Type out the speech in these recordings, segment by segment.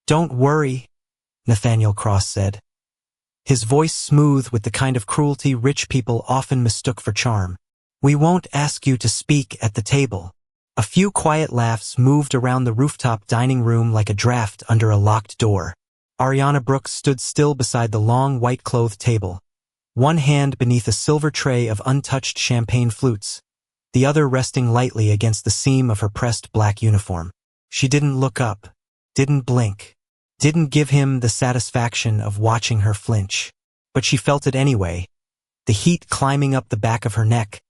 "Don't worry," Nathaniel Cross said, his voice smooth with the kind of cruelty rich people often mistook for charm. "We won't ask you to speak at the table." A few quiet laughs moved around the rooftop dining room like a draft under a locked door. Ariana Brooks stood still beside the long white-clothed table, one hand beneath a silver tray of untouched champagne flutes, the other resting lightly against the seam of her pressed black uniform. She didn't look up, didn't blink, didn't give him the satisfaction of watching her flinch. But she felt it anyway, the heat climbing up the back of her neck,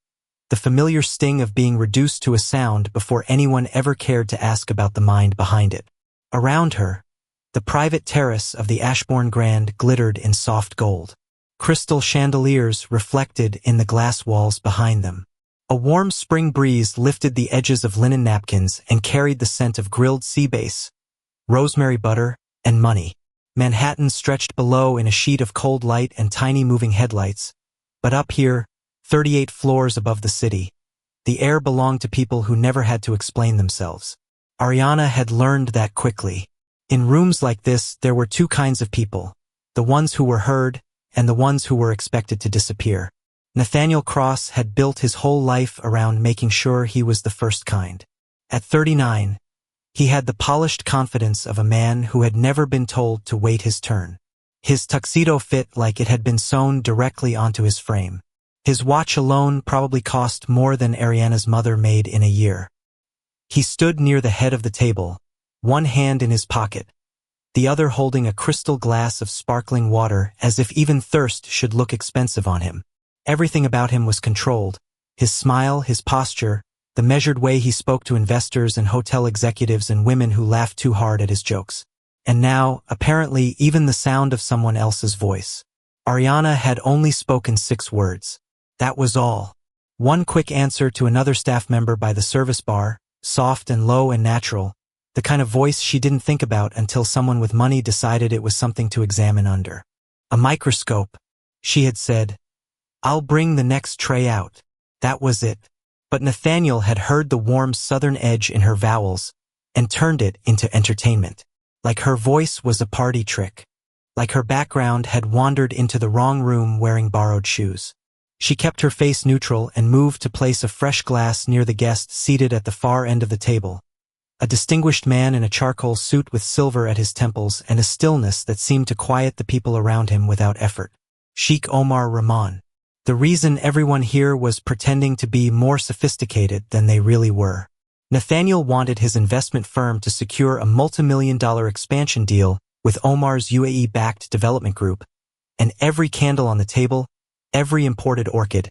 the familiar sting of being reduced to a sound before anyone ever cared to ask about the mind behind it. Around her, the private terrace of the Ashbourne Grand glittered in soft gold. Crystal chandeliers reflected in the glass walls behind them. A warm spring breeze lifted the edges of linen napkins and carried the scent of grilled sea bass, rosemary butter, and money. Manhattan stretched below in a sheet of cold light and tiny moving headlights, but up here, 38 floors above the city, the air belonged to people who never had to explain themselves. Ariana had learned that quickly. In rooms like this, there were two kinds of people, the ones who were heard and the ones who were expected to disappear. Nathaniel Cross had built his whole life around making sure he was the first kind. At 39, he had the polished confidence of a man who had never been told to wait his turn. His tuxedo fit like it had been sewn directly onto his frame. His watch alone probably cost more than Ariana's mother made in a year. He stood near the head of the table, one hand in his pocket, the other holding a crystal glass of sparkling water as if even thirst should look expensive on him. Everything about him was controlled, his smile, his posture, the measured way he spoke to investors and hotel executives and women who laughed too hard at his jokes. And now, apparently, even the sound of someone else's voice. Ariana had only spoken 6 words. That was all. One quick answer to another staff member by the service bar, soft and low and natural, the kind of voice she didn't think about until someone with money decided it was something to examine under a microscope. She had said, "I'll bring the next tray out." That was it. But Nathaniel had heard the warm southern edge in her vowels and turned it into entertainment. Like her voice was a party trick. Like her background had wandered into the wrong room wearing borrowed shoes. She kept her face neutral and moved to place a fresh glass near the guest seated at the far end of the table. A distinguished man in a charcoal suit with silver at his temples and a stillness that seemed to quiet the people around him without effort. Sheikh Omar Rahman. The reason everyone here was pretending to be more sophisticated than they really were. Nathaniel wanted his investment firm to secure a multi-million-dollar expansion deal with Omar's UAE-backed development group, and every candle on the table, every imported orchid,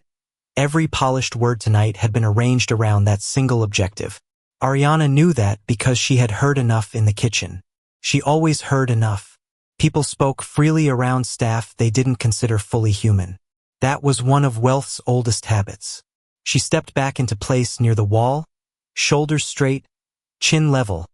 every polished word tonight had been arranged around that single objective. Ariana knew that because she had heard enough in the kitchen. She always heard enough. People spoke freely around staff they didn't consider fully human. That was one of wealth's oldest habits. She stepped back into place near the wall, shoulders straight, chin level,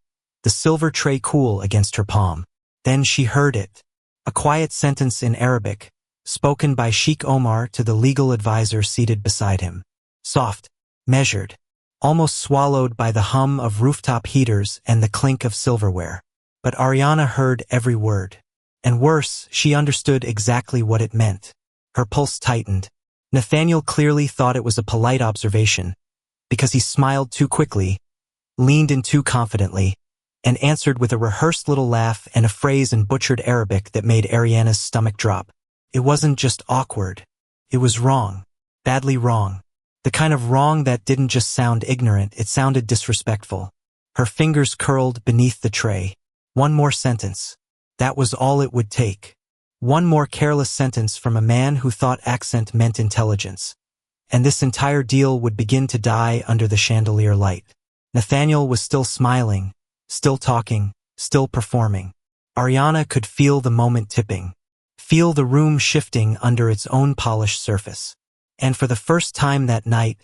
the silver tray cool against her palm. Then she heard it. A quiet sentence in Arabic, spoken by Sheikh Omar to the legal advisor seated beside him. Soft, measured, almost swallowed by the hum of rooftop heaters and the clink of silverware. But Ariana heard every word. And worse, she understood exactly what it meant. Her pulse tightened. Nathaniel clearly thought it was a polite observation, because he smiled too quickly, leaned in too confidently, and answered with a rehearsed little laugh and a phrase in butchered Arabic that made Ariana's stomach drop. It wasn't just awkward. It was wrong. Badly wrong. The kind of wrong that didn't just sound ignorant, it sounded disrespectful. Her fingers curled beneath the tray. One more sentence. That was all it would take. One more careless sentence from a man who thought accent meant intelligence. And this entire deal would begin to die under the chandelier light. Nathaniel was still smiling, still talking, still performing. Ariana could feel the moment tipping, feel the room shifting under its own polished surface. And for the first time that night,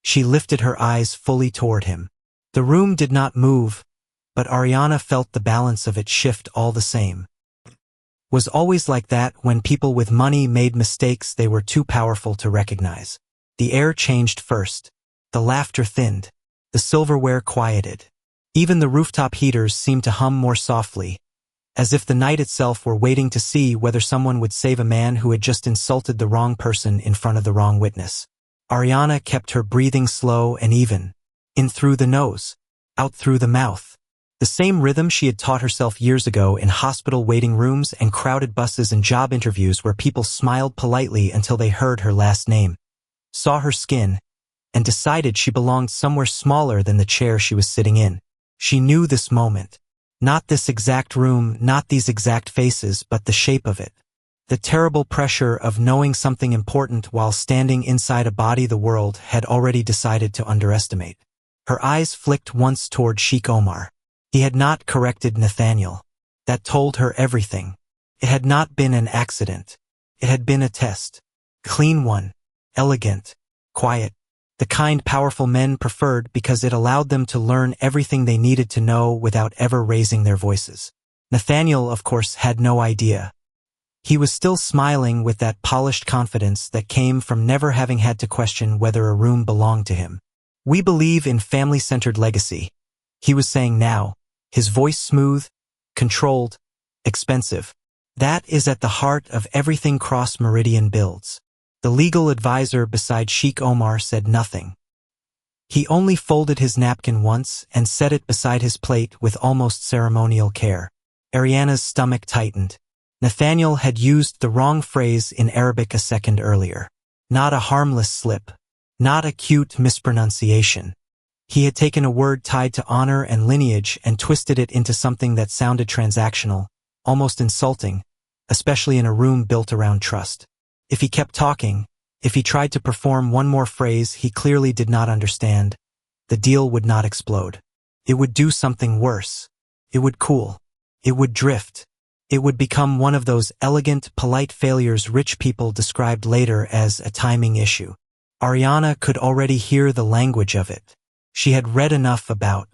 she lifted her eyes fully toward him. The room did not move, but Ariana felt the balance of it shift all the same. Was always like that when people with money made mistakes they were too powerful to recognize. The air changed first. The laughter thinned. The silverware quieted. Even the rooftop heaters seemed to hum more softly, as if the night itself were waiting to see whether someone would save a man who had just insulted the wrong person in front of the wrong witness. Ariana kept her breathing slow and even, in through the nose, out through the mouth. The same rhythm she had taught herself years ago in hospital waiting rooms and crowded buses and job interviews where people smiled politely until they heard her last name, saw her skin, and decided she belonged somewhere smaller than the chair she was sitting in. She knew this moment. Not this exact room, not these exact faces, but the shape of it. The terrible pressure of knowing something important while standing inside a body the world had already decided to underestimate. Her eyes flicked once toward Sheikh Omar. He had not corrected Nathaniel. That told her everything. It had not been an accident. It had been a test. Clean one. Elegant. Quiet. The kind powerful men preferred because it allowed them to learn everything they needed to know without ever raising their voices. Nathaniel, of course, had no idea. He was still smiling with that polished confidence that came from never having had to question whether a room belonged to him. We believe in family-centered legacy, he was saying now, his voice smooth, controlled, expensive. That is at the heart of everything Cross Meridian builds. The legal advisor beside Sheikh Omar said nothing. He only folded his napkin once and set it beside his plate with almost ceremonial care. Ariana's stomach tightened. Nathaniel had used the wrong phrase in Arabic a second earlier. Not a harmless slip. Not a cute mispronunciation. He had taken a word tied to honor and lineage and twisted it into something that sounded transactional, almost insulting, especially in a room built around trust. If he kept talking, if he tried to perform one more phrase he clearly did not understand, the deal would not explode. It would do something worse. It would cool. It would drift. It would become one of those elegant, polite failures rich people described later as a timing issue. Ariana could already hear the language of it. She had read enough about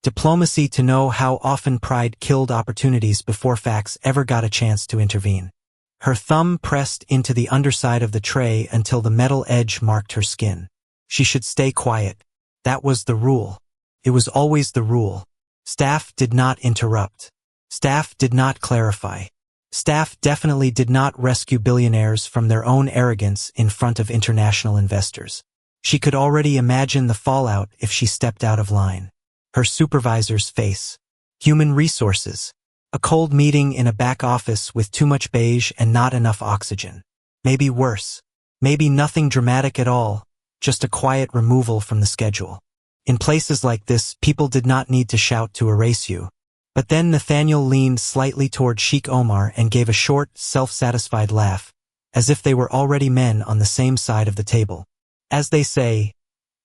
diplomacy to know how often pride killed opportunities before facts ever got a chance to intervene. Her thumb pressed into the underside of the tray until the metal edge marked her skin. She should stay quiet. That was the rule. It was always the rule. Staff did not interrupt. Staff did not clarify. Staff definitely did not rescue billionaires from their own arrogance in front of international investors. She could already imagine the fallout if she stepped out of line. Her supervisor's face. Human resources. A cold meeting in a back office with too much beige and not enough oxygen. Maybe worse. Maybe nothing dramatic at all, just a quiet removal from the schedule. In places like this, people did not need to shout to erase you. But then Nathaniel leaned slightly toward Sheikh Omar and gave a short, self-satisfied laugh, as if they were already men on the same side of the table. As they say,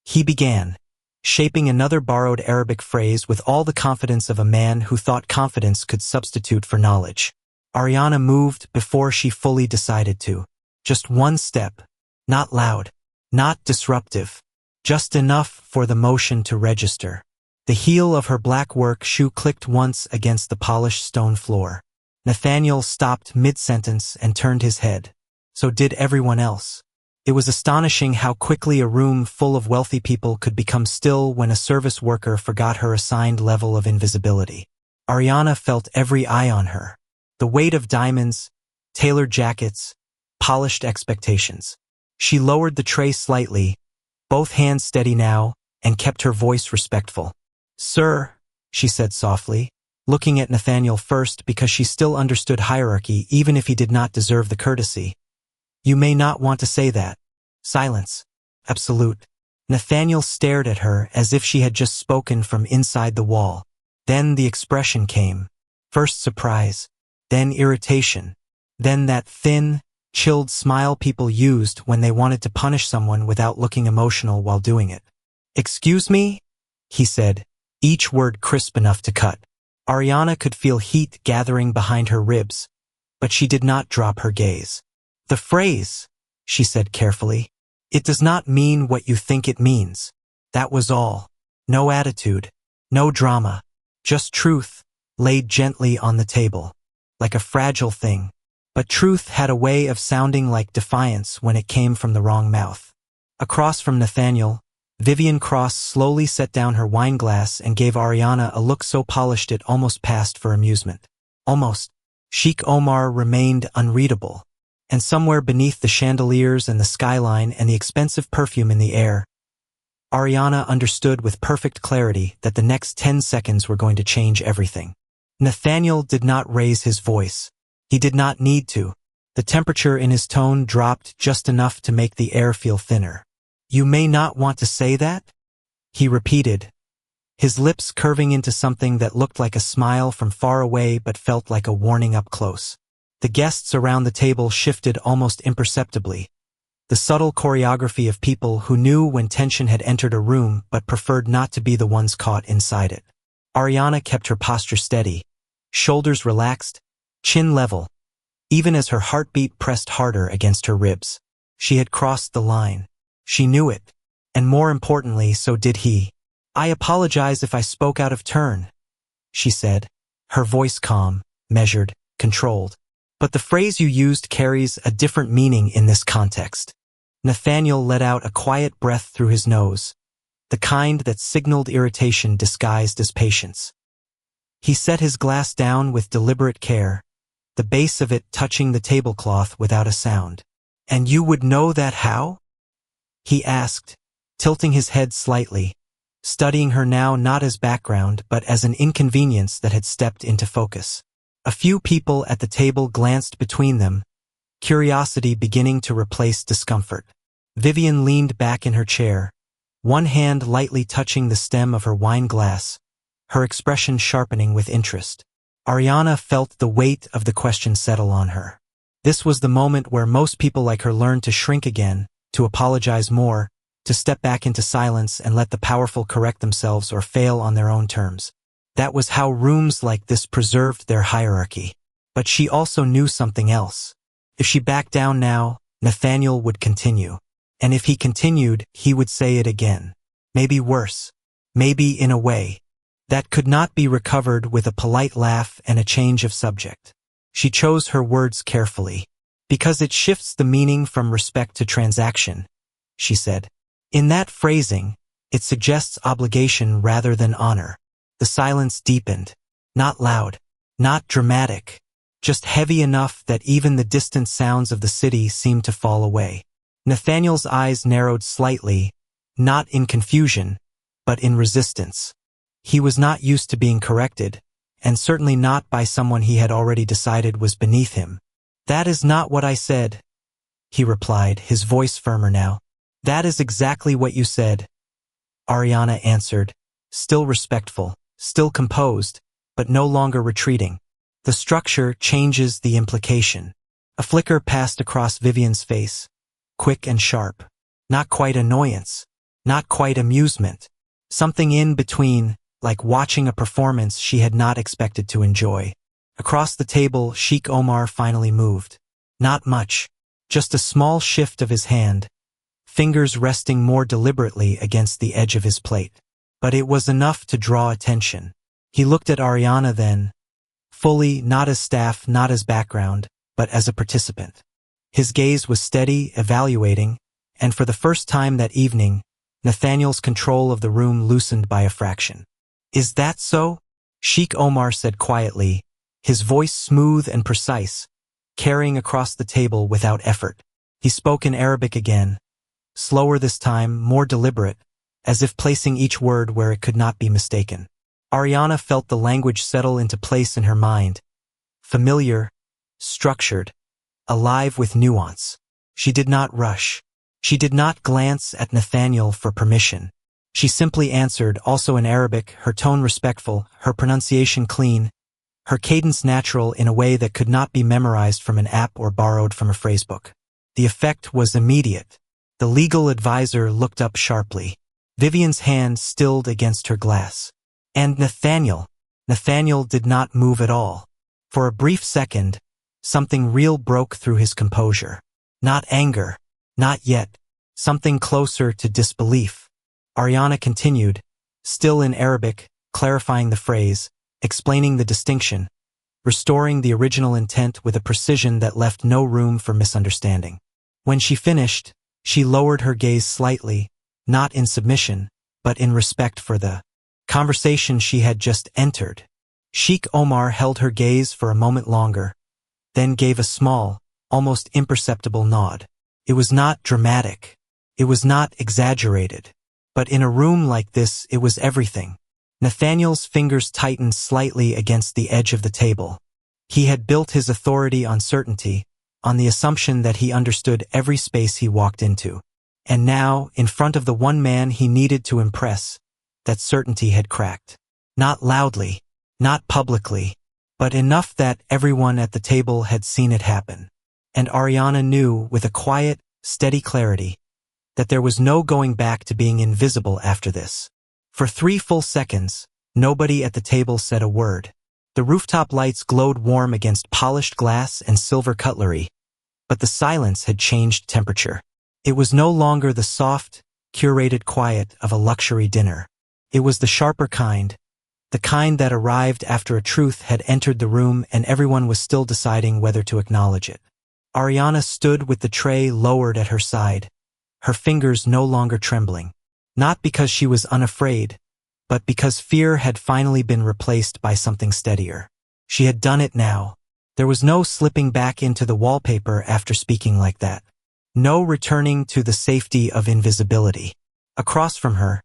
he began, shaping another borrowed Arabic phrase with all the confidence of a man who thought confidence could substitute for knowledge. Ariana moved before she fully decided to. Just one step. Not loud. Not disruptive. Just enough for the motion to register. The heel of her black work shoe clicked once against the polished stone floor. Nathaniel stopped mid-sentence and turned his head. So did everyone else. It was astonishing how quickly a room full of wealthy people could become still when a service worker forgot her assigned level of invisibility. Ariana felt every eye on her. The weight of diamonds, tailored jackets, polished expectations. She lowered the tray slightly, both hands steady now, and kept her voice respectful. "Sir," she said softly, looking at Nathaniel first because she still understood hierarchy even if he did not deserve the courtesy. "You may not want to say that." Silence. Absolute. Nathaniel stared at her as if she had just spoken from inside the wall. Then the expression came. First surprise. Then irritation. Then that thin, chilled smile people used when they wanted to punish someone without looking emotional while doing it. "Excuse me?" he said, each word crisp enough to cut. Ariana could feel heat gathering behind her ribs, but she did not drop her gaze. "The phrase," she said carefully, "it does not mean what you think it means." That was all. No attitude, no drama, just truth, laid gently on the table, like a fragile thing. But truth had a way of sounding like defiance when it came from the wrong mouth. Across from Nathaniel, Vivian Cross slowly set down her wine glass and gave Ariana a look so polished it almost passed for amusement. Almost. Sheikh Omar remained unreadable. And somewhere beneath the chandeliers and the skyline and the expensive perfume in the air, Ariana understood with perfect clarity that the next 10 seconds were going to change everything. Nathaniel did not raise his voice. He did not need to. The temperature in his tone dropped just enough to make the air feel thinner. "You may not want to say that?" he repeated, his lips curving into something that looked like a smile from far away but felt like a warning up close. The guests around the table shifted almost imperceptibly, the subtle choreography of people who knew when tension had entered a room but preferred not to be the ones caught inside it. Ariana kept her posture steady, shoulders relaxed, chin level, even as her heartbeat pressed harder against her ribs. She had crossed the line. She knew it, and more importantly, so did he. "I apologize if I spoke out of turn," she said, her voice calm, measured, controlled. "But the phrase you used carries a different meaning in this context." Nathaniel let out a quiet breath through his nose, the kind that signaled irritation disguised as patience. He set his glass down with deliberate care, the base of it touching the tablecloth without a sound. "And you would know that how?" he asked, tilting his head slightly, studying her now not as background but as an inconvenience that had stepped into focus. A few people at the table glanced between them, curiosity beginning to replace discomfort. Vivian leaned back in her chair, one hand lightly touching the stem of her wine glass, her expression sharpening with interest. Ariana felt the weight of the question settle on her. This was the moment where most people like her learned to shrink again, to apologize more, to step back into silence and let the powerful correct themselves or fail on their own terms. That was how rooms like this preserved their hierarchy. But she also knew something else. If she backed down now, Nathaniel would continue. And if he continued, he would say it again. Maybe worse. Maybe in a way that could not be recovered with a polite laugh and a change of subject. She chose her words carefully. "Because it shifts the meaning from respect to transaction," she said. "In that phrasing, it suggests obligation rather than honor." The silence deepened. Not loud, not dramatic, just heavy enough that even the distant sounds of the city seemed to fall away. Nathaniel's eyes narrowed slightly, not in confusion, but in resistance. He was not used to being corrected, and certainly not by someone he had already decided was beneath him. "That is not what I said," he replied, his voice firmer now. "That is exactly what you said," Ariana answered, still respectful, still composed, but no longer retreating. "The structure changes the implication." A flicker passed across Vivian's face, quick and sharp. Not quite annoyance, not quite amusement. Something in between, like watching a performance she had not expected to enjoy. Across the table, Sheikh Omar finally moved. Not much, just a small shift of his hand, fingers resting more deliberately against the edge of his plate. But it was enough to draw attention. He looked at Ariana then, fully, not as staff, not as background, but as a participant. His gaze was steady, evaluating, and for the first time that evening, Nathaniel's control of the room loosened by a fraction. "Is that so?" Sheikh Omar said quietly, his voice smooth and precise, carrying across the table without effort. He spoke in Arabic again, slower this time, more deliberate, as if placing each word where it could not be mistaken. Ariana felt the language settle into place in her mind, familiar, structured, alive with nuance. She did not rush. She did not glance at Nathaniel for permission. She simply answered, also in Arabic, her tone respectful, her pronunciation clean, her cadence natural in a way that could not be memorized from an app or borrowed from a phrasebook. The effect was immediate. The legal advisor looked up sharply. Vivian's hand stilled against her glass. And Nathaniel did not move at all. For a brief second, something real broke through his composure. Not anger, not yet, something closer to disbelief. Ariana continued, still in Arabic, clarifying the phrase, explaining the distinction, restoring the original intent with a precision that left no room for misunderstanding. When she finished, she lowered her gaze slightly, not in submission, but in respect for the conversation she had just entered. Sheikh Omar held her gaze for a moment longer, then gave a small, almost imperceptible nod. It was not dramatic. It was not exaggerated. But in a room like this, it was everything. Nathaniel's fingers tightened slightly against the edge of the table. He had built his authority on certainty, on the assumption that he understood every space he walked into. And now, in front of the one man he needed to impress, that certainty had cracked. Not loudly, not publicly, but enough that everyone at the table had seen it happen. And Ariana knew, with a quiet, steady clarity, that there was no going back to being invisible after this. For 3 full seconds, nobody at the table said a word. The rooftop lights glowed warm against polished glass and silver cutlery, but the silence had changed temperature. It was no longer the soft, curated quiet of a luxury dinner. It was the sharper kind, the kind that arrived after a truth had entered the room and everyone was still deciding whether to acknowledge it. Ariana stood with the tray lowered at her side, her fingers no longer trembling. Not because she was unafraid, but because fear had finally been replaced by something steadier. She had done it now. There was no slipping back into the wallpaper after speaking like that. No returning to the safety of invisibility. Across from her,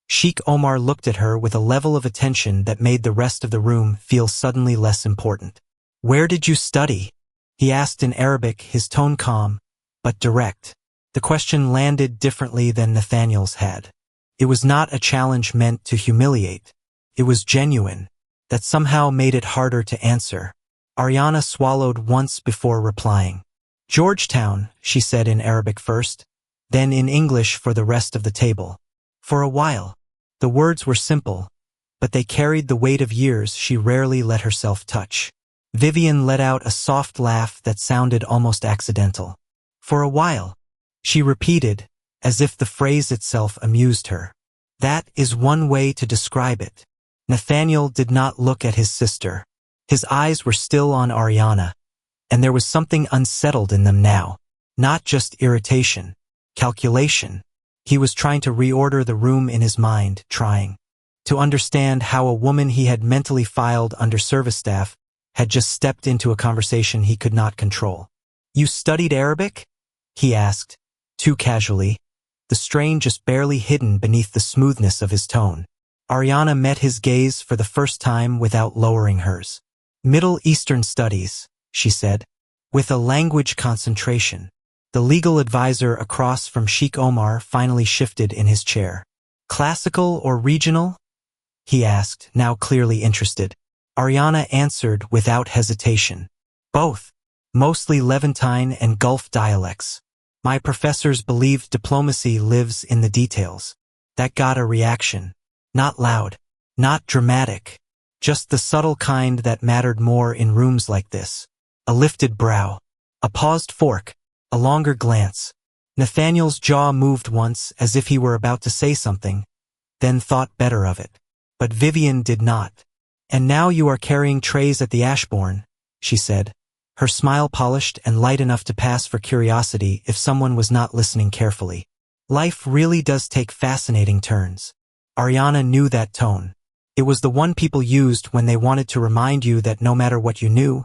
Sheikh Omar looked at her with a level of attention that made the rest of the room feel suddenly less important. "Where did you study?" he asked in Arabic, his tone calm, but direct. The question landed differently than Nathaniel's had. It was not a challenge meant to humiliate. It was genuine, that somehow made it harder to answer. Ariana swallowed once before replying. "Georgetown," she said in Arabic first, then in English for the rest of the table. For a while, the words were simple, but they carried the weight of years she rarely let herself touch. Vivian let out a soft laugh that sounded almost accidental. "For a while," she repeated, as if the phrase itself amused her. That is one way to describe it. Nathaniel did not look at his sister. His eyes were still on Ariana, and there was something unsettled in them now. Not just irritation, calculation. He was trying to reorder the room in his mind, trying to understand how a woman he had mentally filed under service staff had just stepped into a conversation he could not control. "You studied Arabic?" he asked, too casually, the strain just barely hidden beneath the smoothness of his tone. Ariana met his gaze for the first time without lowering hers. "Middle Eastern Studies," she said, with a language concentration. The legal advisor across from Sheikh Omar finally shifted in his chair. "Classical or regional?" he asked, now clearly interested. Ariana answered without hesitation. "Both. Mostly Levantine and Gulf dialects. My professors believed diplomacy lives in the details." That got a reaction. Not loud, not dramatic, just the subtle kind that mattered more in rooms like this. A lifted brow, a paused fork, a longer glance. Nathaniel's jaw moved once as if he were about to say something, then thought better of it. But Vivian did not. "And now you are carrying trays at the Ashbourne," she said, her smile polished and light enough to pass for curiosity if someone was not listening carefully. Life really does take fascinating turns. Ariana knew that tone. It was the one people used when they wanted to remind you that no matter what you knew,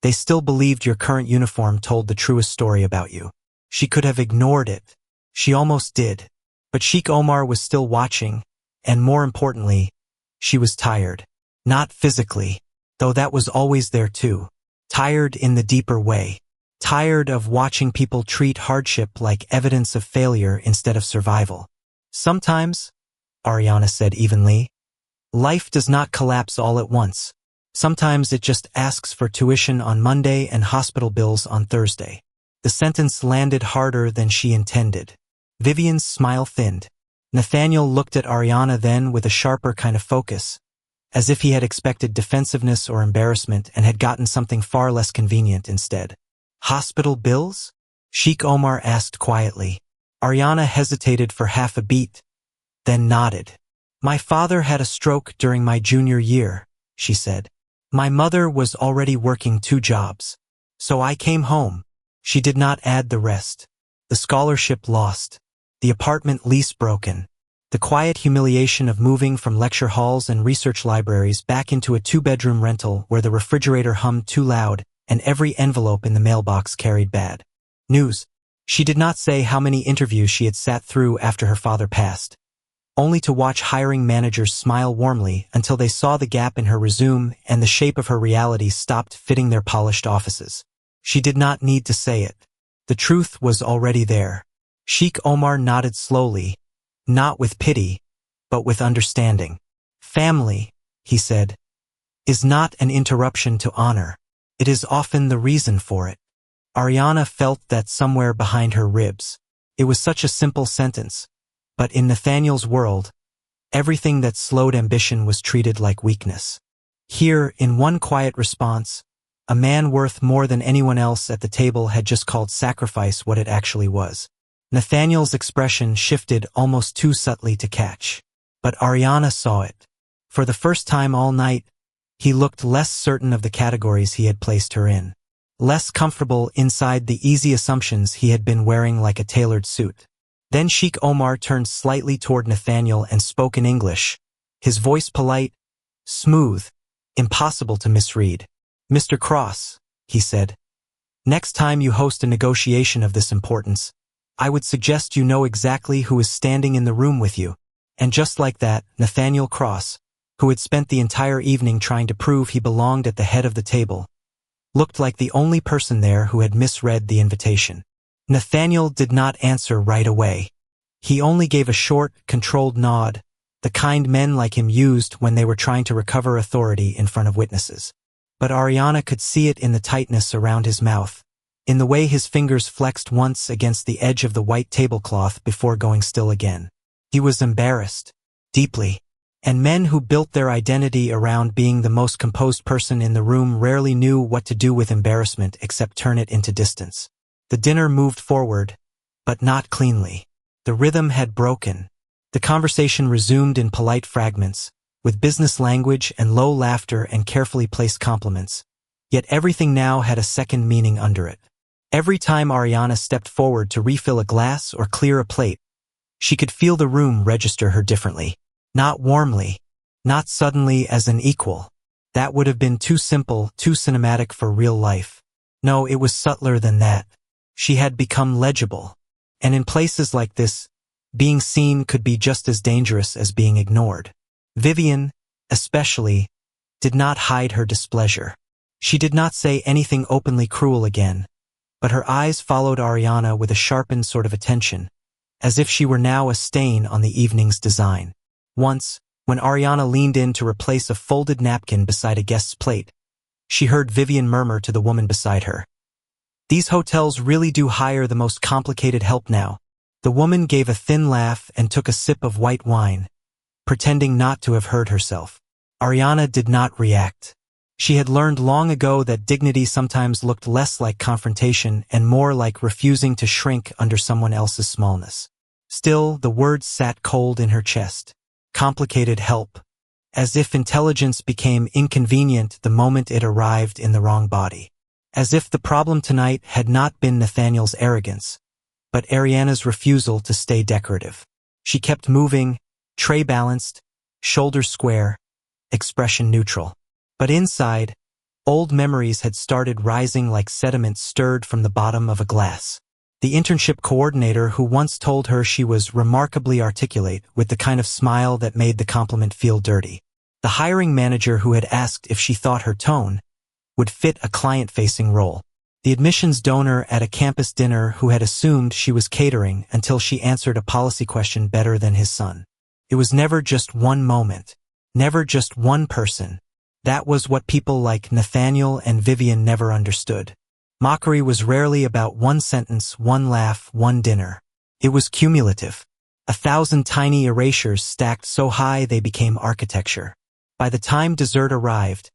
they still believed your current uniform told the truest story about you. She could have ignored it. She almost did. But Sheikh Omar was still watching, and more importantly, she was tired. Not physically, though that was always there too. Tired in the deeper way. Tired of watching people treat hardship like evidence of failure instead of survival. "Sometimes," Ariana said evenly, "life does not collapse all at once. Sometimes it just asks for tuition on Monday and hospital bills on Thursday." The sentence landed harder than she intended. Vivian's smile thinned. Nathaniel looked at Ariana then with a sharper kind of focus, as if he had expected defensiveness or embarrassment and had gotten something far less convenient instead. "Hospital bills?" Sheikh Omar asked quietly. Ariana hesitated for half a beat, then nodded. "My father had a stroke during my junior year," she said. "My mother was already working 2 jobs. So I came home." She did not add the rest. "The scholarship lost. The apartment lease broken. The quiet humiliation of moving from lecture halls and research libraries back into a two-bedroom rental where the refrigerator hummed too loud and every envelope in the mailbox carried bad news. She did not say how many interviews she had sat through after her father passed, only to watch hiring managers smile warmly until they saw the gap in her resume and the shape of her reality stopped fitting their polished offices. She did not need to say it. The truth was already there. Sheikh Omar nodded slowly, not with pity, but with understanding. Family, he said, is not an interruption to honor. It is often the reason for it. Ariana felt that somewhere behind her ribs. It was such a simple sentence, but in Nathaniel's world, everything that slowed ambition was treated like weakness. Here, in one quiet response, a man worth more than anyone else at the table had just called sacrifice what it actually was. Nathaniel's expression shifted almost too subtly to catch, but Ariana saw it. For the first time all night, he looked less certain of the categories he had placed her in, less comfortable inside the easy assumptions he had been wearing like a tailored suit. Then Sheikh Omar turned slightly toward Nathaniel and spoke in English, his voice polite, smooth, impossible to misread. "Mr. Cross," he said, "next time you host a negotiation of this importance, I would suggest you know exactly who is standing in the room with you." And just like that, Nathaniel Cross, who had spent the entire evening trying to prove he belonged at the head of the table, looked like the only person there who had misread the invitation. Nathaniel did not answer right away. He only gave a short, controlled nod, the kind men like him used when they were trying to recover authority in front of witnesses. But Ariana could see it in the tightness around his mouth, in the way his fingers flexed once against the edge of the white tablecloth before going still again. He was embarrassed, deeply. And men who built their identity around being the most composed person in the room rarely knew what to do with embarrassment except turn it into distance. The dinner moved forward, but not cleanly. The rhythm had broken. The conversation resumed in polite fragments, with business language and low laughter and carefully placed compliments. Yet everything now had a second meaning under it. Every time Ariana stepped forward to refill a glass or clear a plate, she could feel the room register her differently. Not warmly, not suddenly as an equal. That would have been too simple, too cinematic for real life. No, it was subtler than that. She had become legible. And in places like this, being seen could be just as dangerous as being ignored. Vivian, especially, did not hide her displeasure. She did not say anything openly cruel again, but her eyes followed Ariana with a sharpened sort of attention, as if she were now a stain on the evening's design. Once, when Ariana leaned in to replace a folded napkin beside a guest's plate, she heard Vivian murmur to the woman beside her, "These hotels really do hire the most complicated help now." The woman gave a thin laugh and took a sip of white wine, pretending not to have heard herself. Ariana did not react. She had learned long ago that dignity sometimes looked less like confrontation and more like refusing to shrink under someone else's smallness. Still, the words sat cold in her chest. Complicated help. As if intelligence became inconvenient the moment it arrived in the wrong body. As if the problem tonight had not been Nathaniel's arrogance, but Ariana's refusal to stay decorative. She kept moving, tray balanced, shoulders square, expression neutral. But inside, old memories had started rising like sediment stirred from the bottom of a glass. The internship coordinator who once told her she was remarkably articulate with the kind of smile that made the compliment feel dirty. The hiring manager who had asked if she thought her tone would fit a client-facing role. The admissions donor at a campus dinner who had assumed she was catering until she answered a policy question better than his son. It was never just one moment, never just one person. That was what people like Nathaniel and Vivian never understood. Mockery was rarely about one sentence, one laugh, one dinner. It was cumulative. 1,000 tiny erasures stacked so high they became architecture. By the time dessert arrived,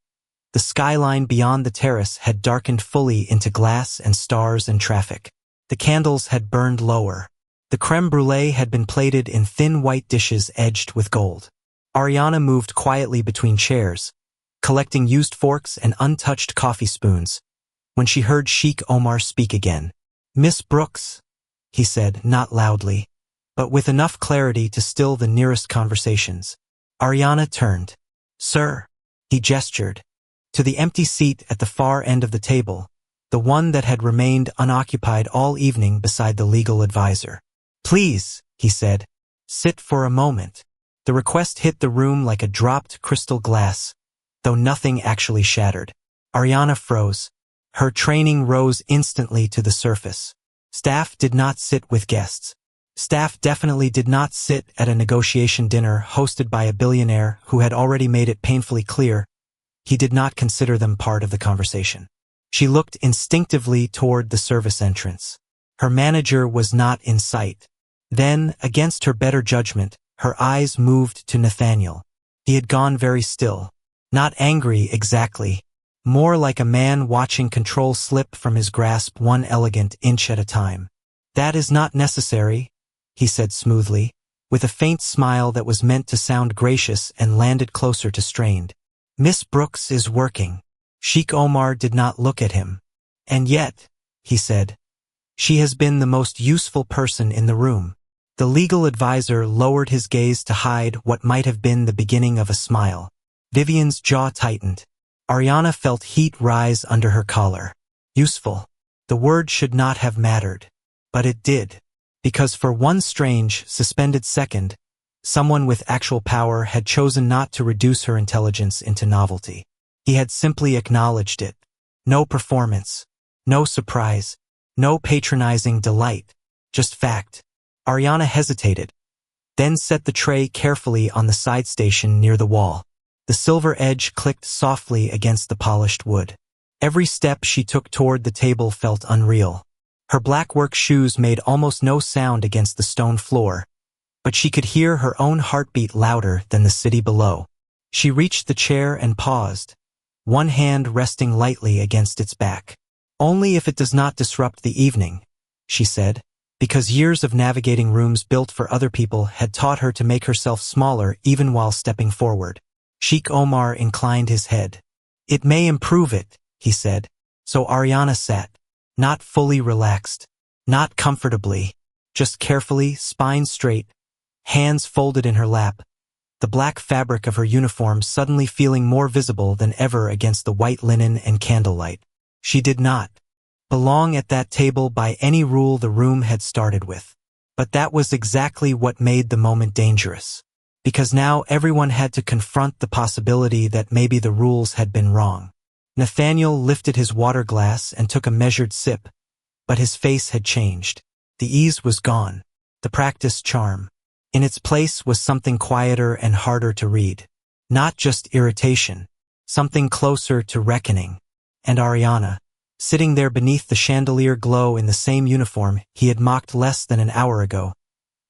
the skyline beyond the terrace had darkened fully into glass and stars and traffic. The candles had burned lower. The creme brulee had been plated in thin white dishes edged with gold. Ariana moved quietly between chairs, collecting used forks and untouched coffee spoons, when she heard Sheikh Omar speak again. "Miss Brooks," he said, not loudly, but with enough clarity to still the nearest conversations. Ariana turned. "Sir," he gestured, to the empty seat at the far end of the table, the one that had remained unoccupied all evening beside the legal advisor. "Please," he said, "sit for a moment." The request hit the room like a dropped crystal glass, though nothing actually shattered. Ariana froze. Her training rose instantly to the surface. Staff did not sit with guests. Staff definitely did not sit at a negotiation dinner hosted by a billionaire who had already made it painfully clear he did not consider them part of the conversation. She looked instinctively toward the service entrance. Her manager was not in sight. Then, against her better judgment, her eyes moved to Nathaniel. He had gone very still. Not angry exactly. More like a man watching control slip from his grasp one elegant inch at a time. "That is not necessary," he said smoothly, with a faint smile that was meant to sound gracious and landed closer to strained. "Miss Brooks is working." Sheikh Omar did not look at him. "And yet," he said, "she has been the most useful person in the room." The legal advisor lowered his gaze to hide what might have been the beginning of a smile. Vivian's jaw tightened. Ariana felt heat rise under her collar. Useful. The word should not have mattered. But it did. Because for one strange, suspended second, someone with actual power had chosen not to reduce her intelligence into novelty. He had simply acknowledged it. No performance. No surprise. No patronizing delight. Just fact. Ariana hesitated, then set the tray carefully on the side station near the wall. The silver edge clicked softly against the polished wood. Every step she took toward the table felt unreal. Her black work shoes made almost no sound against the stone floor, but she could hear her own heartbeat louder than the city below. She reached the chair and paused, one hand resting lightly against its back. "Only if it does not disrupt the evening," she said, because years of navigating rooms built for other people had taught her to make herself smaller even while stepping forward. Sheikh Omar inclined his head. "It may improve it," he said. So Ariana sat, not fully relaxed, not comfortably, just carefully, spine straight, hands folded in her lap, the black fabric of her uniform suddenly feeling more visible than ever against the white linen and candlelight. She did not belong at that table by any rule the room had started with. But that was exactly what made the moment dangerous. Because now everyone had to confront the possibility that maybe the rules had been wrong. Nathaniel lifted his water glass and took a measured sip, but his face had changed. The ease was gone, the practiced charm. In its place was something quieter and harder to read. Not just irritation, something closer to reckoning. And Ariana, sitting there beneath the chandelier glow in the same uniform he had mocked less than an hour ago,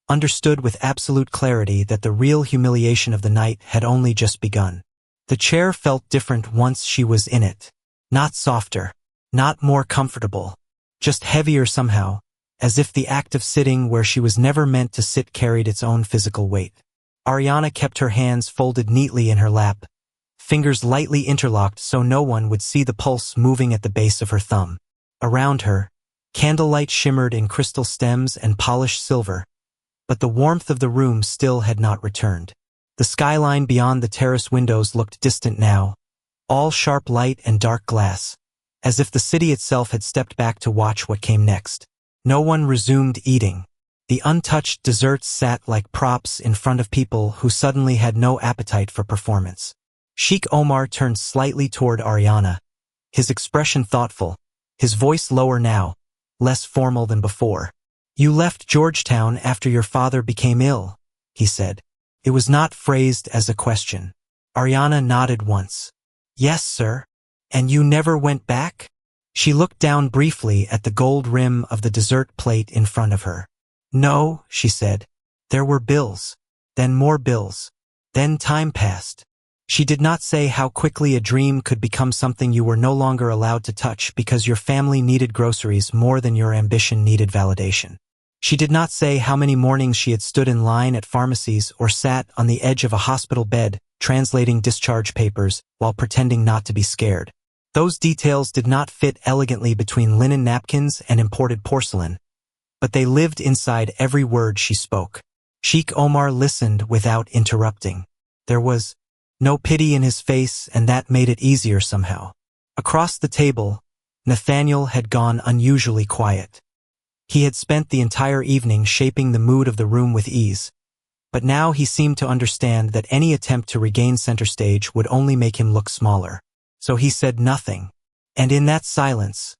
understood with absolute clarity that the real humiliation of the night had only just begun. The chair felt different once she was in it. Not softer, not more comfortable, just heavier somehow, as if the act of sitting where she was never meant to sit carried its own physical weight. Ariana kept her hands folded neatly in her lap, fingers lightly interlocked so no one would see the pulse moving at the base of her thumb. Around her, candlelight shimmered in crystal stems and polished silver, but the warmth of the room still had not returned. The skyline beyond the terrace windows looked distant now, all sharp light and dark glass, as if the city itself had stepped back to watch what came next. No one resumed eating. The untouched desserts sat like props in front of people who suddenly had no appetite for performance. Sheikh Omar turned slightly toward Ariana, his expression thoughtful, his voice lower now, less formal than before. "You left Georgetown after your father became ill," he said. It was not phrased as a question. Ariana nodded once. "Yes, sir. And you never went back?" She looked down briefly at the gold rim of the dessert plate in front of her. "No," she said. "There were bills. Then more bills. Then time passed." She did not say how quickly a dream could become something you were no longer allowed to touch because your family needed groceries more than your ambition needed validation. She did not say how many mornings she had stood in line at pharmacies or sat on the edge of a hospital bed translating discharge papers while pretending not to be scared. Those details did not fit elegantly between linen napkins and imported porcelain, but they lived inside every word she spoke. Sheikh Omar listened without interrupting. There was no pity in his face, and that made it easier somehow. Across the table, Nathaniel had gone unusually quiet. He had spent the entire evening shaping the mood of the room with ease, but now he seemed to understand that any attempt to regain center stage would only make him look smaller. So he said nothing. And in that silence,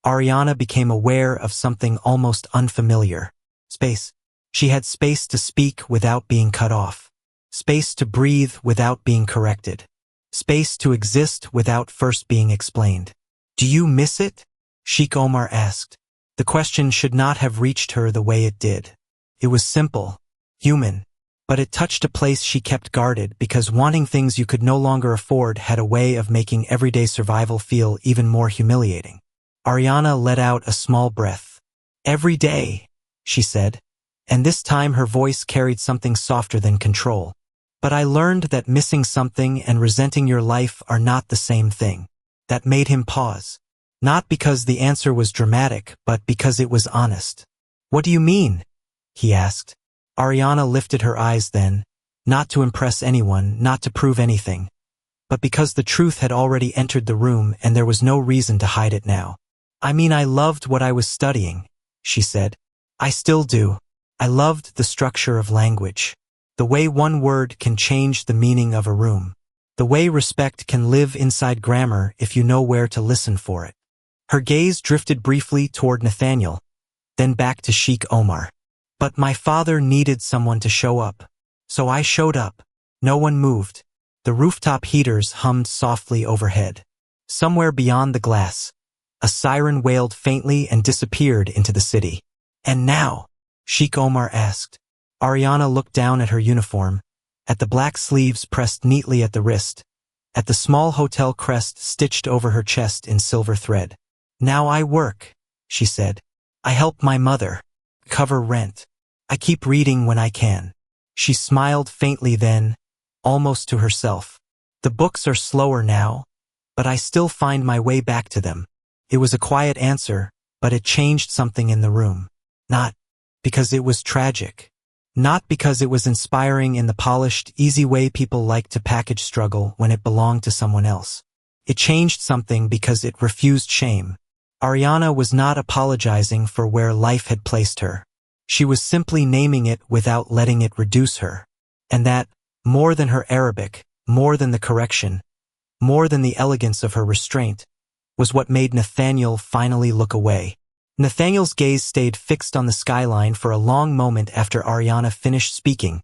Ariana became aware of something almost unfamiliar. Space. She had space to speak without being cut off. Space to breathe without being corrected. Space to exist without first being explained. "Do you miss it?" Sheikh Omar asked. The question should not have reached her the way it did. It was simple, human, but it touched a place she kept guarded because wanting things you could no longer afford had a way of making everyday survival feel even more humiliating. Ariana let out a small breath. "Every day," she said, and this time her voice carried something softer than control. "But I learned that missing something and resenting your life are not the same thing." That made him pause. Not because the answer was dramatic, but because it was honest. "What do you mean?" he asked. Ariana lifted her eyes then, not to impress anyone, not to prove anything, but because the truth had already entered the room and there was no reason to hide it now. "I mean, I loved what I was studying," she said. "I still do. I loved the structure of language. The way one word can change the meaning of a room. The way respect can live inside grammar if you know where to listen for it." Her gaze drifted briefly toward Nathaniel, then back to Sheikh Omar. "But my father needed someone to show up. So I showed up." No one moved. The rooftop heaters hummed softly overhead. Somewhere beyond the glass, a siren wailed faintly and disappeared into the city. "And now?" Sheikh Omar asked. Ariana looked down at her uniform, at the black sleeves pressed neatly at the wrist, at the small hotel crest stitched over her chest in silver thread. "Now I work," she said. "I help my mother cover rent. I keep reading when I can." She smiled faintly then, almost to herself. "The books are slower now, but I still find my way back to them." It was a quiet answer, but it changed something in the room. Not because it was tragic. Not because it was inspiring in the polished, easy way people like to package struggle when it belonged to someone else. It changed something because it refused shame. Ariana was not apologizing for where life had placed her. She was simply naming it without letting it reduce her. And that, more than her Arabic, more than the correction, more than the elegance of her restraint, was what made Nathaniel finally look away. Nathaniel's gaze stayed fixed on the skyline for a long moment after Ariana finished speaking,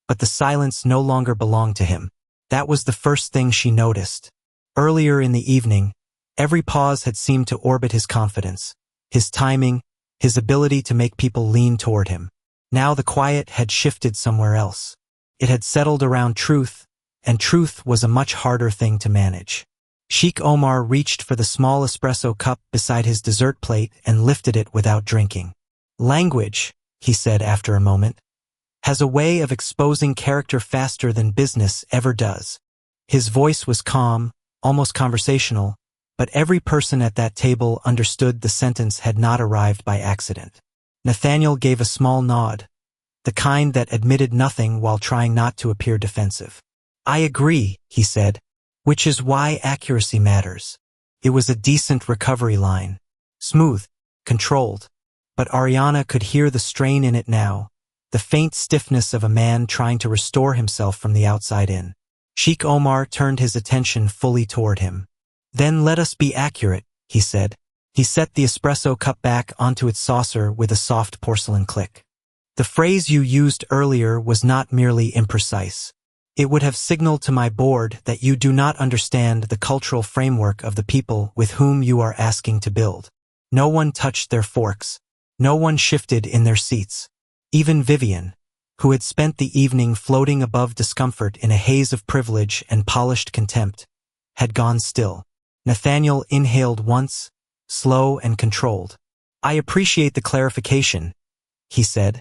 but the silence no longer belonged to him. That was the first thing she noticed. Earlier in the evening, every pause had seemed to orbit his confidence, his timing, his ability to make people lean toward him. Now the quiet had shifted somewhere else. It had settled around truth, and truth was a much harder thing to manage. Sheikh Omar reached for the small espresso cup beside his dessert plate and lifted it without drinking. "Language," he said after a moment, "has a way of exposing character faster than business ever does." His voice was calm, almost conversational, but every person at that table understood the sentence had not arrived by accident. Nathaniel gave a small nod, the kind that admitted nothing while trying not to appear defensive. "I agree," he said, "which is why accuracy matters." It was a decent recovery line. Smooth, controlled, but Ariana could hear the strain in it now, the faint stiffness of a man trying to restore himself from the outside in. Sheikh Omar turned his attention fully toward him. "Then let us be accurate," he said. He set the espresso cup back onto its saucer with a soft porcelain click. "The phrase you used earlier was not merely imprecise. It would have signaled to my board that you do not understand the cultural framework of the people with whom you are asking to build." No one touched their forks. No one shifted in their seats. Even Vivian, who had spent the evening floating above discomfort in a haze of privilege and polished contempt, had gone still. Nathaniel inhaled once, slow and controlled. "I appreciate the clarification," he said,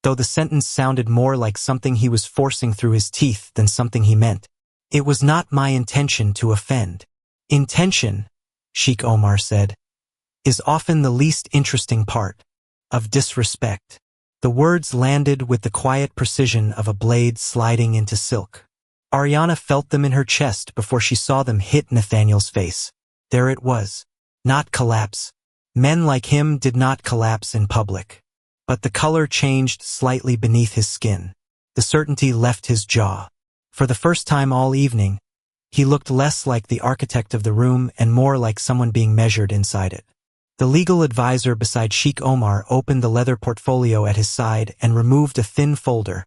though the sentence sounded more like something he was forcing through his teeth than something he meant. "It was not my intention to offend." "Intention," Sheikh Omar said, "is often the least interesting part." of disrespect. The words landed with the quiet precision of a blade sliding into silk. Ariana felt them in her chest before she saw them hit Nathaniel's face. There it was. Not collapse. Men like him did not collapse in public. But the color changed slightly beneath his skin. The certainty left his jaw. For the first time all evening, he looked less like the architect of the room and more like someone being measured inside it. The legal advisor beside Sheikh Omar opened the leather portfolio at his side and removed a thin folder,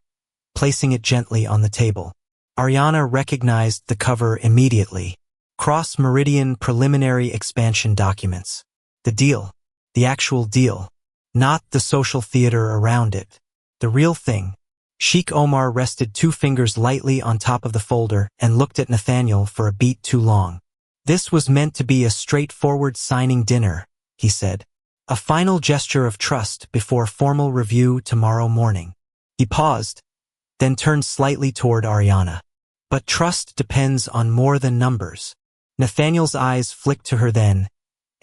placing it gently on the table. Ariana recognized the cover immediately. Cross-Meridian Preliminary Expansion Documents. The deal. The actual deal. Not the social theater around it. The real thing. Sheikh Omar rested 2 fingers lightly on top of the folder and looked at Nathaniel for a beat too long. This was meant to be a straightforward signing dinner, he said. A final gesture of trust before formal review tomorrow morning. He paused, then turned slightly toward Ariana. But trust depends on more than numbers. Nathaniel's eyes flicked to her then,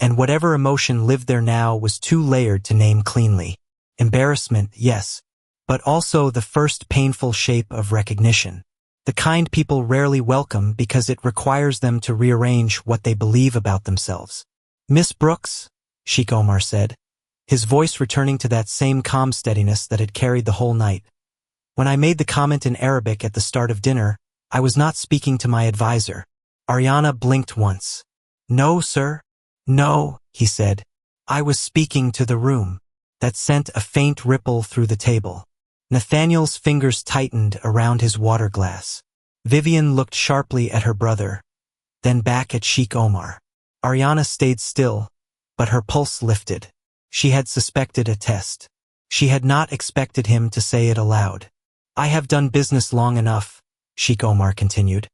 and whatever emotion lived there now was too layered to name cleanly. Embarrassment, yes, but also the first painful shape of recognition. The kind people rarely welcome because it requires them to rearrange what they believe about themselves. Miss Brooks, Sheikh Omar said, his voice returning to that same calm steadiness that had carried the whole night. When I made the comment in Arabic at the start of dinner, I was not speaking to my advisor. Ariana blinked once. No, sir. No, he said. I was speaking to the room. That sent a faint ripple through the table. Nathaniel's fingers tightened around his water glass. Vivian looked sharply at her brother, then back at Sheikh Omar. Ariana stayed still, but her pulse lifted. She had suspected a test. She had not expected him to say it aloud. I have done business long enough, Sheikh Omar continued,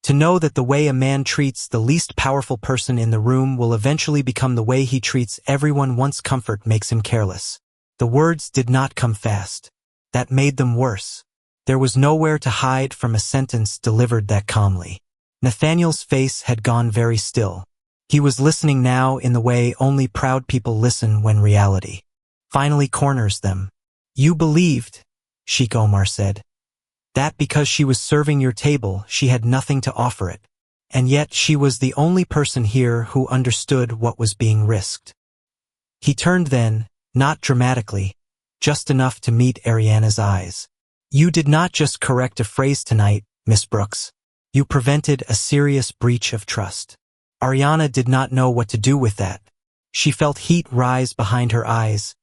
to know that the way a man treats the least powerful person in the room will eventually become the way he treats everyone once comfort makes him careless. The words did not come fast. That made them worse. There was nowhere to hide from a sentence delivered that calmly. Nathaniel's face had gone very still. He was listening now in the way only proud people listen when reality finally corners them. You believed, Sheikh Omar said, that because she was serving your table, she had nothing to offer it. And yet she was the only person here who understood what was being risked. He turned then, not dramatically, just enough to meet Ariana's eyes. You did not just correct a phrase tonight, Miss Brooks. You prevented a serious breach of trust. Ariana did not know what to do with that. She felt heat rise behind her eyes,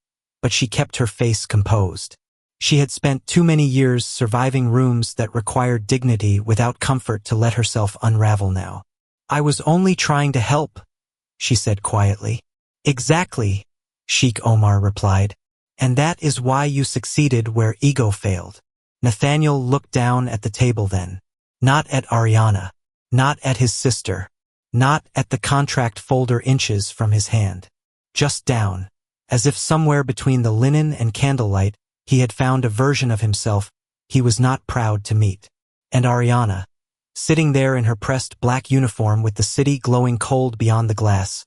but she kept her face composed. She had spent too many years surviving rooms that required dignity without comfort to let herself unravel now. I was only trying to help, she said quietly. Exactly, Sheikh Omar replied. And that is why you succeeded where ego failed. Nathaniel looked down at the table then. Not at Ariana. Not at his sister. Not at the contract folder inches from his hand. Just down, as if somewhere between the linen and candlelight, he had found a version of himself he was not proud to meet. And Ariana, sitting there in her pressed black uniform with the city glowing cold beyond the glass,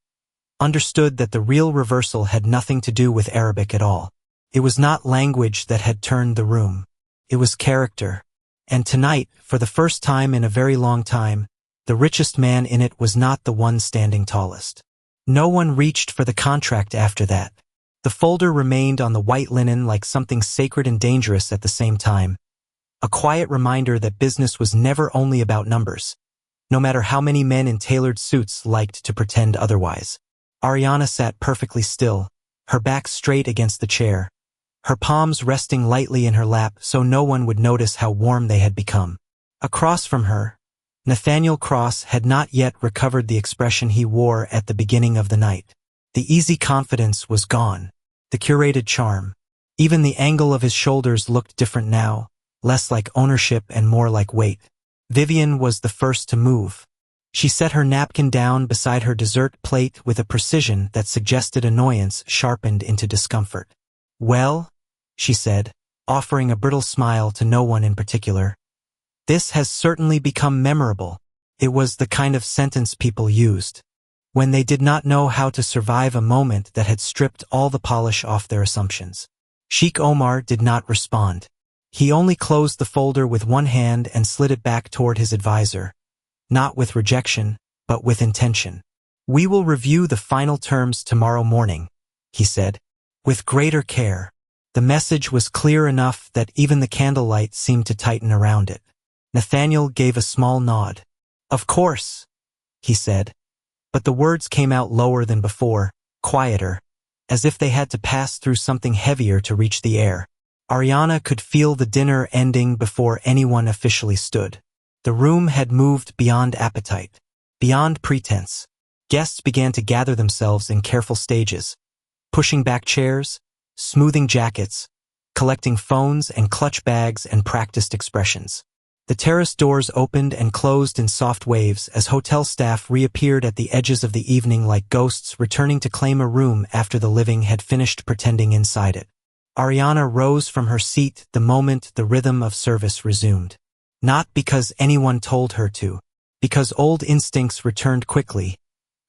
understood that the real reversal had nothing to do with Arabic at all. It was not language that had turned the room. It was character. And tonight, for the first time in a very long time, the richest man in it was not the one standing tallest. No one reached for the contract after that. The folder remained on the white linen like something sacred and dangerous at the same time. A quiet reminder that business was never only about numbers, no matter how many men in tailored suits liked to pretend otherwise. Ariana sat perfectly still, her back straight against the chair, her palms resting lightly in her lap so no one would notice how warm they had become. Across from her, Nathaniel Cross had not yet recovered the expression he wore at the beginning of the night. The easy confidence was gone, the curated charm. Even the angle of his shoulders looked different now, less like ownership and more like weight. Vivian was the first to move. She set her napkin down beside her dessert plate with a precision that suggested annoyance sharpened into discomfort. Well, she said, offering a brittle smile to no one in particular. This has certainly become memorable. It was the kind of sentence people used. when they did not know how to survive a moment that had stripped all the polish off their assumptions. Sheikh Omar did not respond. He only closed the folder with one hand and slid it back toward his advisor, not with rejection, but with intention. "We will review the final terms tomorrow morning," he said, "with greater care." The message was clear enough that even the candlelight seemed to tighten around it. Nathaniel gave a small nod. "Of course," he said, but the words came out lower than before, quieter, as if they had to pass through something heavier to reach the air. Ariana could feel the dinner ending before anyone officially stood. The room had moved beyond appetite, beyond pretense. Guests began to gather themselves in careful stages, pushing back chairs, smoothing jackets, collecting phones and clutch bags and practiced expressions. The terrace doors opened and closed in soft waves as hotel staff reappeared at the edges of the evening like ghosts returning to claim a room after the living had finished pretending inside it. Ariana rose from her seat the moment the rhythm of service resumed. Not because anyone told her to, because old instincts returned quickly,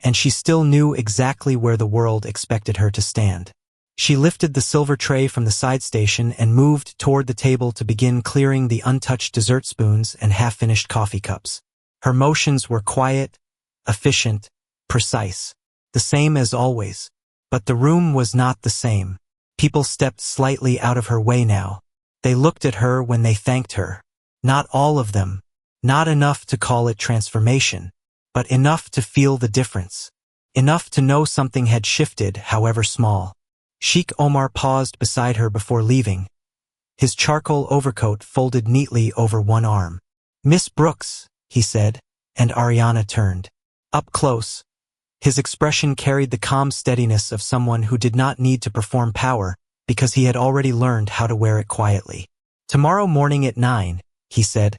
and she still knew exactly where the world expected her to stand. She lifted the silver tray from the side station and moved toward the table to begin clearing the untouched dessert spoons and half-finished coffee cups. Her motions were quiet, efficient, precise, the same as always. But the room was not the same. People stepped slightly out of her way now. They looked at her when they thanked her. Not all of them. Not enough to call it transformation, but enough to feel the difference. Enough to know something had shifted, however small. Sheikh Omar paused beside her before leaving, his charcoal overcoat folded neatly over one arm. "Miss Brooks," he said, and Ariana turned. Up close, his expression carried the calm steadiness of someone who did not need to perform power because he had already learned how to wear it quietly. "Tomorrow morning at 9, he said,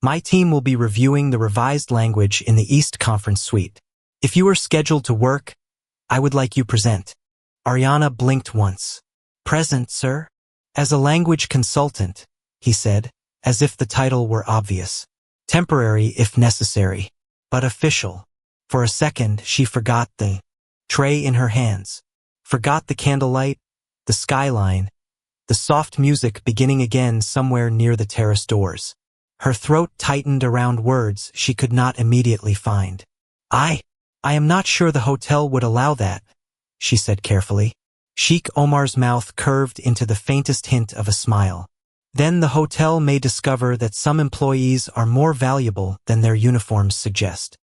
"my team will be reviewing the revised language in the East Conference suite. If you are scheduled to work, I would like you present." Ariana blinked once. "Present, sir?" "As a language consultant," he said, as if the title were obvious. "Temporary if necessary, but official." For a second, she forgot the tray in her hands, forgot the candlelight, the skyline, the soft music beginning again somewhere near the terrace doors. Her throat tightened around words she could not immediately find. I am not sure the hotel would allow that," she said carefully. Sheikh Omar's mouth curved into the faintest hint of a smile. "Then the hotel may discover that some employees are more valuable than their uniforms suggest."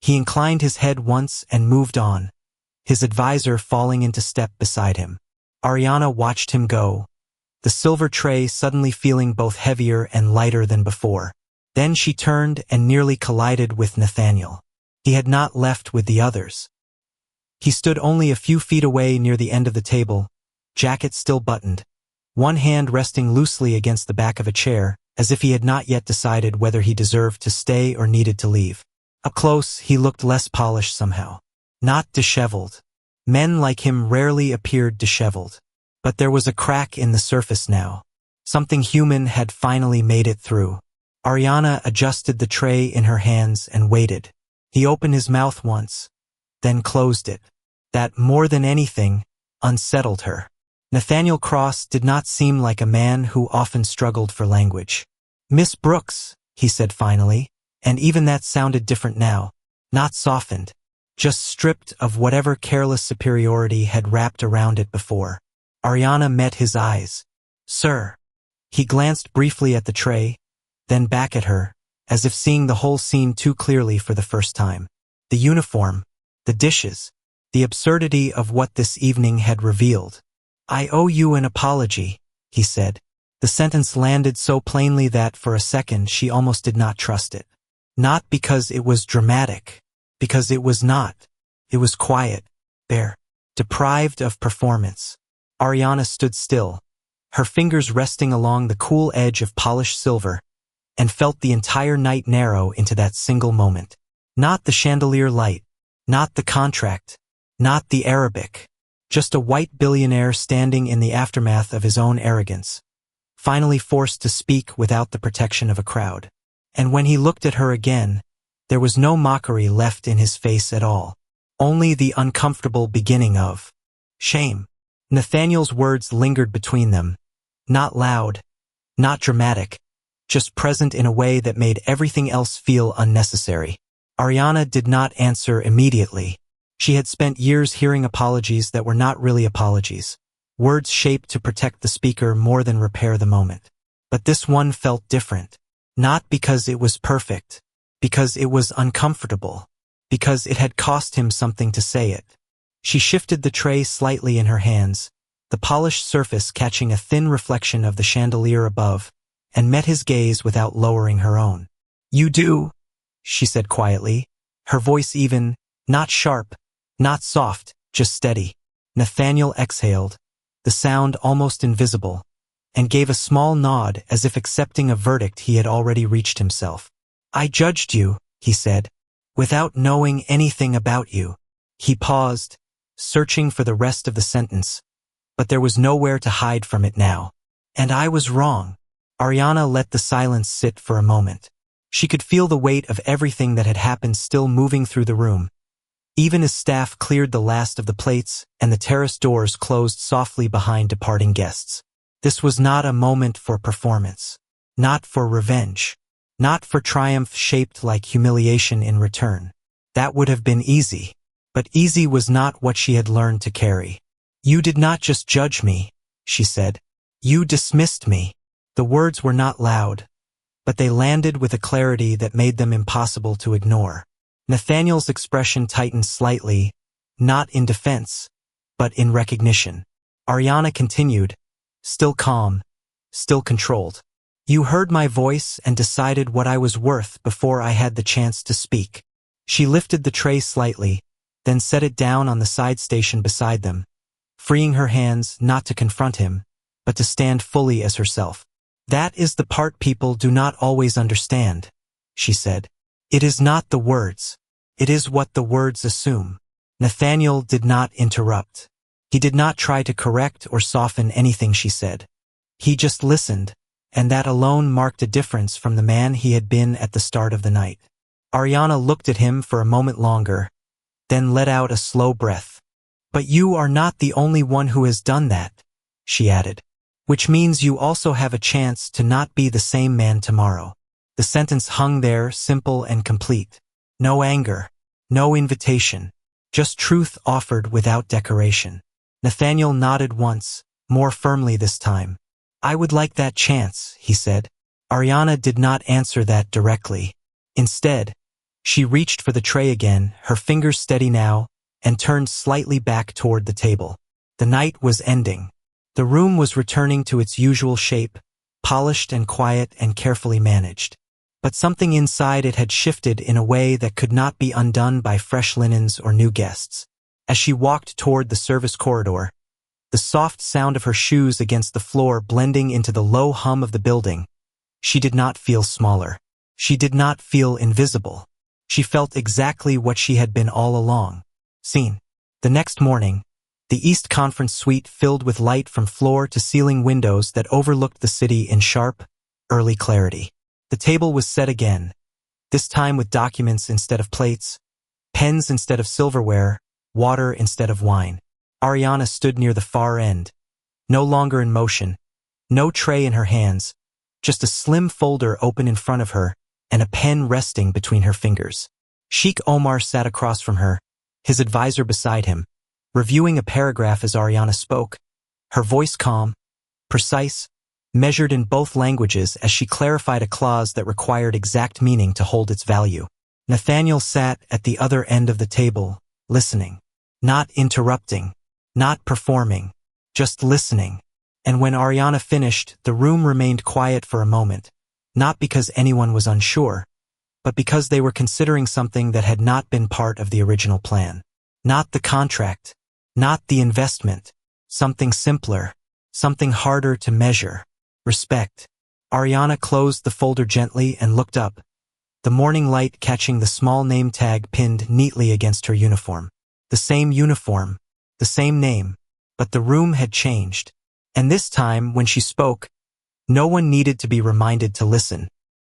He inclined his head once and moved on, his advisor falling into step beside him. Ariana watched him go, the silver tray suddenly feeling both heavier and lighter than before. Then she turned and nearly collided with Nathaniel. He had not left with the others. He stood only a few feet away near the end of the table, jacket still buttoned, one hand resting loosely against the back of a chair, as if he had not yet decided whether he deserved to stay or needed to leave. Up close, he looked less polished somehow. Not disheveled. Men like him rarely appeared disheveled. But there was a crack in the surface now. Something human had finally made it through. Ariana adjusted the tray in her hands and waited. He opened his mouth once, then closed it. That, more than anything, unsettled her. Nathaniel Cross did not seem like a man who often struggled for language. "Miss Brooks," he said finally, and even that sounded different now, not softened, just stripped of whatever careless superiority had wrapped around it before. Ariana met his eyes. "Sir." He glanced briefly at the tray, then back at her, as if seeing the whole scene too clearly for the first time. The uniform, the dishes, the absurdity of what this evening had revealed. "I owe you an apology," he said. The sentence landed so plainly that for a second she almost did not trust it. Not because it was dramatic, because it was not. It was quiet, bare, deprived of performance. Ariana stood still, her fingers resting along the cool edge of polished silver, and felt the entire night narrow into that single moment. Not the chandelier light, not the contract, not the Arabic, just a white billionaire standing in the aftermath of his own arrogance, finally forced to speak without the protection of a crowd. And when he looked at her again, there was no mockery left in his face at all. only the uncomfortable beginning of shame. Nathaniel's words lingered between them, not loud, not dramatic, just present in a way that made everything else feel unnecessary. Ariana did not answer immediately. She had spent years hearing apologies that were not really apologies, words shaped to protect the speaker more than repair the moment. But this one felt different, not because it was perfect, because it was uncomfortable, because it had cost him something to say it. She shifted the tray slightly in her hands, the polished surface catching a thin reflection of the chandelier above, and met his gaze without lowering her own. "You do," she said quietly, her voice even, not sharp, not soft, just steady. Nathaniel exhaled, the sound almost invisible, and gave a small nod as if accepting a verdict he had already reached himself. "I judged you," he said, "without knowing anything about you." He paused, searching for the rest of the sentence, but there was nowhere to hide from it now. "And I was wrong." Ariana let the silence sit for a moment. She could feel the weight of everything that had happened still moving through the room, even as staff cleared the last of the plates and the terrace doors closed softly behind departing guests. This was not a moment for performance, not for revenge, not for triumph shaped like humiliation in return. That would have been easy, but easy was not what she had learned to carry. "You did not just judge me," she said. "You dismissed me." The words were not loud, but they landed with a clarity that made them impossible to ignore. Nathaniel's expression tightened slightly, not in defense, but in recognition. Ariana continued, still calm, still controlled. "You heard my voice and decided what I was worth before I had the chance to speak." She lifted the tray slightly, then set it down on the side station beside them, freeing her hands not to confront him, but to stand fully as herself. "That is the part people do not always understand," she said. "It is not the words. It is what the words assume." Nathaniel did not interrupt. He did not try to correct or soften anything she said. He just listened, and that alone marked a difference from the man he had been at the start of the night. Ariana looked at him for a moment longer, then let out a slow breath. "But you are not the only one who has done that," she added. "Which means you also have a chance to not be the same man tomorrow." The sentence hung there, simple and complete. No anger, no invitation, just truth offered without decoration. Nathaniel nodded once, more firmly this time. "I would like that chance," he said. Ariana did not answer that directly. Instead, she reached for the tray again, her fingers steady now, and turned slightly back toward the table. The night was ending. The room was returning to its usual shape, polished and quiet and carefully managed. But something inside it had shifted in a way that could not be undone by fresh linens or new guests. As she walked toward the service corridor, the soft sound of her shoes against the floor blending into the low hum of the building, she did not feel smaller. She did not feel invisible. She felt exactly what she had been all along. Seen. The next morning, the East Conference suite filled with light from floor to ceiling windows that overlooked the city in sharp, early clarity. The table was set again, this time with documents instead of plates, pens instead of silverware, water instead of wine. Ariana stood near the far end, no longer in motion, no tray in her hands, just a slim folder open in front of her and a pen resting between her fingers. Sheikh Omar sat across from her, his advisor beside him, reviewing a paragraph as Ariana spoke, her voice calm, precise, measured in both languages as she clarified a clause that required exact meaning to hold its value. Nathaniel sat at the other end of the table, listening, not interrupting, not performing, just listening. And when Ariana finished, the room remained quiet for a moment, not because anyone was unsure, but because they were considering something that had not been part of the original plan. Not the contract, not the investment, something simpler, something harder to measure. Respect. Ariana closed the folder gently and looked up, the morning light catching the small name tag pinned neatly against her uniform. The same uniform, the same name, but the room had changed. And this time, when she spoke, no one needed to be reminded to listen.